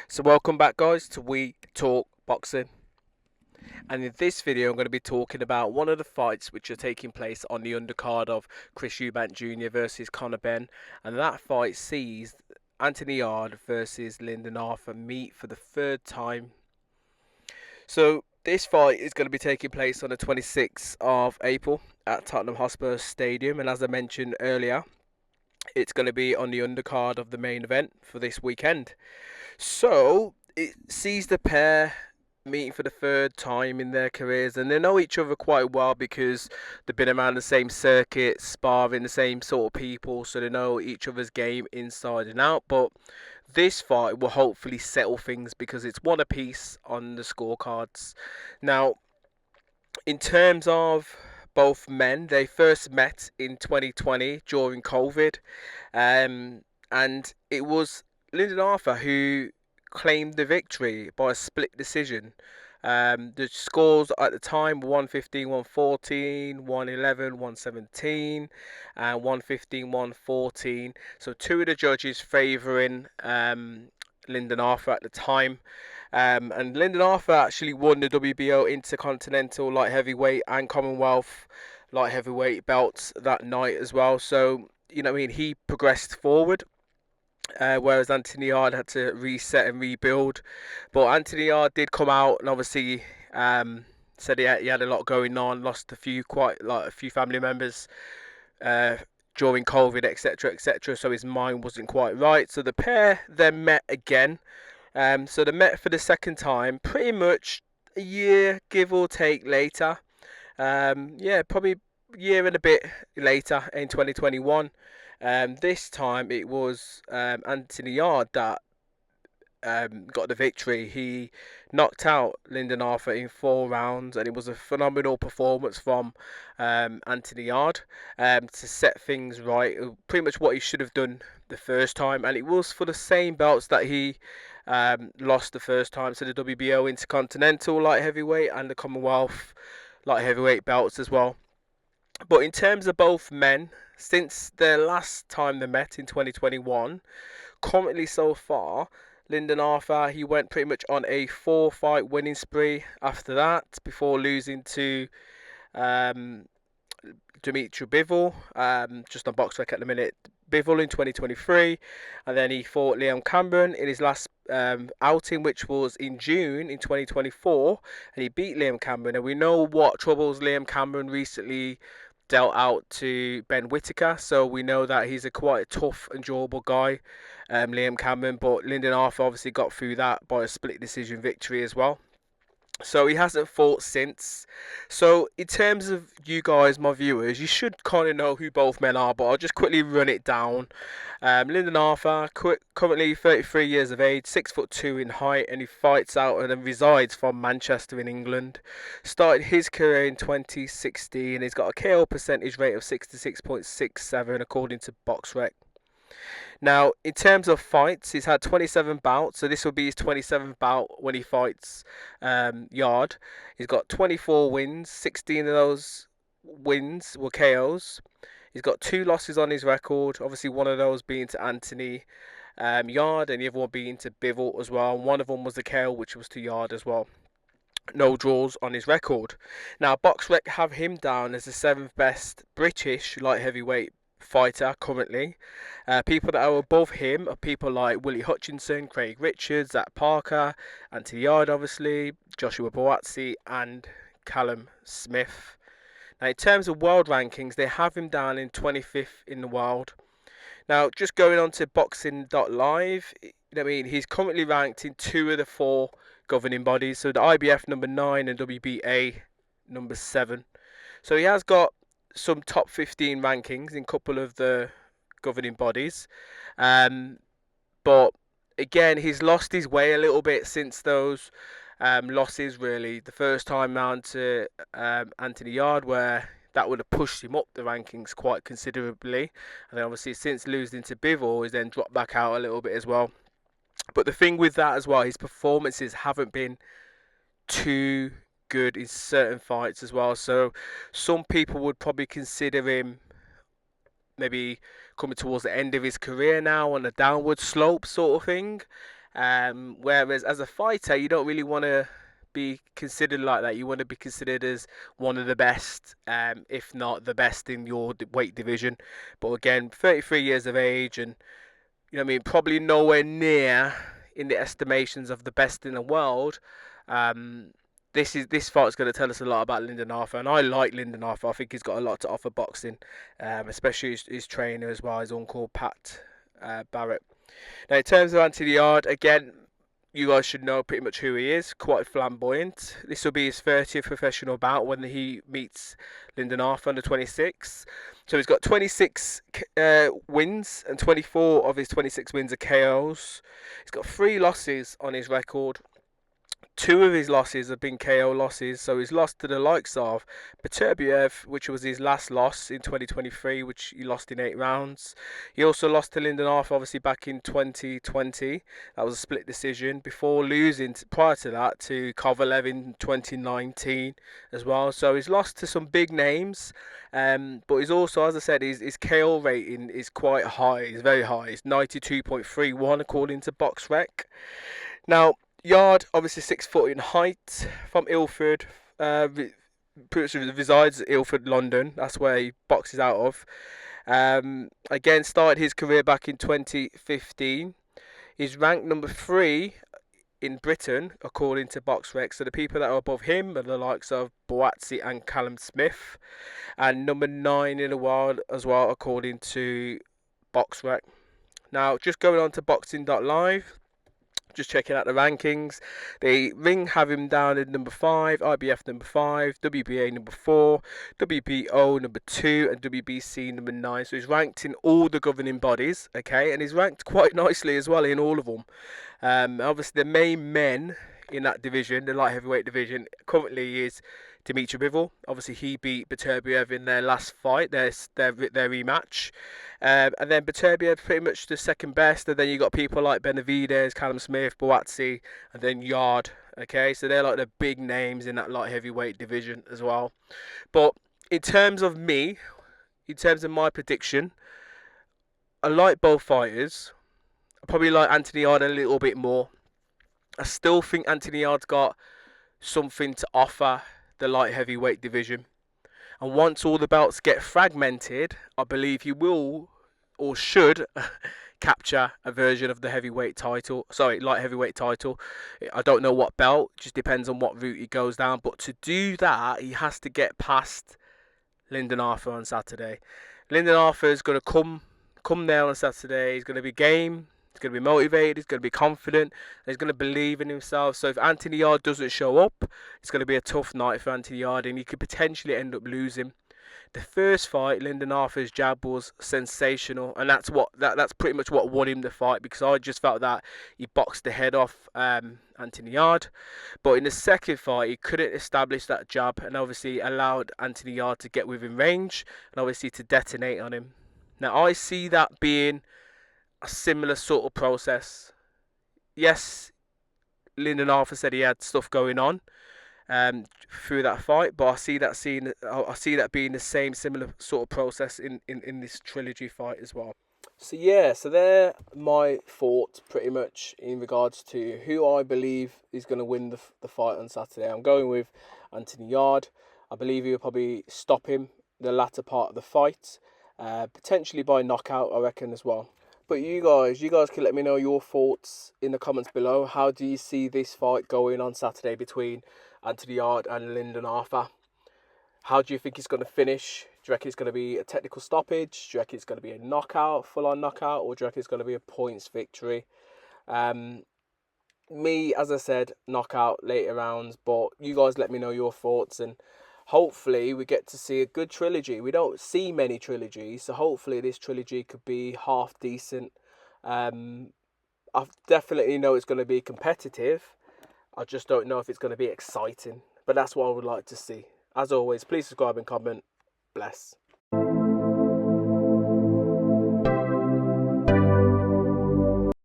So welcome back guys to We Talk Boxing, and in this video I'm going to be talking about one of the fights which are taking place on the undercard of Chris Eubank Jr. versus Conor Benn, and that fight sees Anthony Yarde versus Lyndon Arthur meet for the third time. So this fight is going to be taking place on the 26th of April at Tottenham Hotspur Stadium, and as I mentioned earlier, it's going to be on the undercard of the main event for this weekend. So it sees the pair meeting for the third time in their careers, and they know each other quite well because they've been around the same circuit, sparring the same sort of people, so they know each other's game inside and out. But this fight will hopefully settle things because it's one apiece on the scorecards. Now, in terms of both men, they first met in 2020 during COVID, and it was Lyndon Arthur who claimed the victory by a split decision. The scores at the time were 115, 114, 111, 117, and 115, 114. So two of the judges favouring Lyndon Arthur at the time. And Lyndon Arthur actually won the WBO Intercontinental Light Heavyweight and Commonwealth Light Heavyweight belts that night as well. So, he progressed forward. Whereas Anthony Yarde had to reset and rebuild. But Anthony Yarde did come out and obviously said he had a lot going on, lost a few family members during COVID, etc., etc. So his mind wasn't quite right. So the pair then met again. So they met for the second time, pretty much a year, give or take, later. Probably a year and a bit later in 2021. This time it was Anthony Yarde that got the victory. He knocked out Lyndon Arthur in 4 rounds, and it was a phenomenal performance from Anthony Yarde to set things right. Pretty much what he should have done the first time, and it was for the same belts that he lost the first time, so the WBO Intercontinental Light Heavyweight and the Commonwealth Light Heavyweight belts as well. But in terms of both men, since the last time they met in 2021, currently so far, Lyndon Arthur, he went pretty much on a 4-fight winning spree after that, before losing to Dimitri Bivol, just on BoxRec at the minute. Bivol in 2023, and then he fought Liam Cameron in his last outing, which was in June in 2024, and he beat Liam Cameron. And we know what troubles Liam Cameron recently dealt out to Ben Whittaker, so we know that he's a quite tough and durable guy, Liam Cameron. But Lyndon Arthur obviously got through that by a split decision victory as well. So he hasn't fought since. So in terms of you guys, my viewers, you should kind of know who both men are, but I'll just quickly run it down. Lyndon Arthur, currently 33 years of age, 6'2" in height, and he fights out and resides from Manchester in England. Started his career in 2016. He's got a KO percentage rate of 66.67 according to BoxRec. Now, in terms of fights, he's had 27 bouts, so this will be his 27th bout when he fights Yarde. He's got 24 wins, 16 of those wins were KOs. He's got 2 losses on his record, obviously one of those being to Anthony Yarde, and the other one being to Bivol as well. And one of them was the KO, which was to Yarde as well. No draws on his record. Now, BoxRec have him down as the 7th best British light heavyweight fighter currently. People that are above him are people like Willie Hutchinson, Craig Richards, Zach Parker, Anthony Yarde obviously, Joshua Buatsi and Callum Smith. Now in terms of world rankings, they have him down in 25th in the world. Now just going on to boxing.live, he's currently ranked in 2 of the 4 governing bodies, so the IBF number 9 and WBA number 7. So he has got some top 15 rankings in a couple of the governing bodies, but again he's lost his way a little bit since those losses, really. The first time round to Anthony Yarde, where that would have pushed him up the rankings quite considerably, and then obviously since losing to Bivol, he's then dropped back out a little bit as well. But the thing with that as well, his performances haven't been too good in certain fights as well, so some people would probably consider him maybe coming towards the end of his career now on a downward slope sort of thing. Whereas as a fighter, you don't really want to be considered like that. You want to be considered as one of the best, if not the best in your weight division. But again, 33 years of age, and you know what I mean, probably nowhere near in the estimations of the best in the world. Um, this fight's going to tell us a lot about Lyndon Arthur, and I like Lyndon Arthur. I think he's got a lot to offer boxing, especially his trainer as well, his uncle Pat Barrett. Now, in terms of Anthony Yarde, again, you guys should know pretty much who he is. Quite flamboyant. This will be his 30th professional bout when he meets Lyndon Arthur on the 26th. So he's got 26 wins, and 24 of his 26 wins are KOs. He's got 3 losses on his record. 2 of his losses have been KO losses, so he's lost to the likes of Beterbiev, which was his last loss in 2023, which he lost in 8 rounds. He also lost to Lyndon Arthur, obviously, back in 2020. That was a split decision, before losing prior to that to Kovalev in 2019 as well. So he's lost to some big names, but he's also, as I said, his KO rating is quite high. It's very high. It's 92.31 according to BoxRec. Now, Yarde, obviously 6 foot in height, from Ilford, resides at Ilford, London. That's where he boxes out of. Again, started his career back in 2015. He's ranked number 3 in Britain, according to BoxRec. So the people that are above him are the likes of Boatsi and Callum Smith, and number 9 in the world as well, according to BoxRec. Now, just going on to boxing.live. Just checking out the rankings. The Ring have him down at number 5, IBF number 5, WBA number 4, WBO number 2, and WBC number 9. So he's ranked in all the governing bodies, okay, and he's ranked quite nicely as well in all of them. Obviously, the main men in that division, the light heavyweight division, currently is Dimitri Bivol. Obviously, he beat Beterbiev in their last fight, their rematch. And then Beterbiev pretty much the second best. And then you got people like Benavidez, Callum Smith, Boatsi, and then Yarde. Okay, so they're like the big names in that light heavyweight division as well. But in terms of me, in terms of my prediction, I like both fighters. I probably like Anthony Yarde a little bit more. I still think Anthony Yarde's got something to offer the light heavyweight division, and once all the belts get fragmented, I believe he will or should capture a version of the light heavyweight title. I don't know what belt, just depends on what route he goes down, but to do that he has to get past Lyndon Arthur on Saturday. Lyndon Arthur is going to come there on Saturday. He's going to be game. He's going to be motivated, he's going to be confident, he's going to believe in himself. So if Anthony Yarde doesn't show up, it's going to be a tough night for Anthony Yarde, and he could potentially end up losing. The first fight, Lyndon Arthur's jab was sensational, and that's pretty much what won him the fight, because I just felt that he boxed the head off Anthony Yarde. But in the second fight, he couldn't establish that jab, and obviously allowed Anthony Yarde to get within range, and obviously to detonate on him. Now I see that being a similar sort of process. Yes, Lyndon Arthur said he had stuff going on through that fight, but I see that being the same similar sort of process in this trilogy fight as well. So yeah, so they're my thoughts pretty much in regards to who I believe is going to win the fight on Saturday. I'm going with Anthony Yarde. I believe he will probably stop him in the latter part of the fight, potentially by knockout, I reckon, as well. But you guys can let me know your thoughts in the comments below. How do you see this fight going on Saturday between Anthony Yarde and Lyndon Arthur? How do you think it's going to finish? Do you reckon it's going to be a technical stoppage? Do you reckon it's going to be a knockout, full-on knockout? Or do you reckon it's going to be a points victory? Me, as I said, knockout later rounds. But you guys let me know your thoughts, and hopefully we get to see a good trilogy. We don't see many trilogies, so hopefully this trilogy could be half decent. I definitely know it's going to be competitive. I just don't know if it's going to be exciting. But that's what I would like to see. As always, please subscribe and comment. Bless.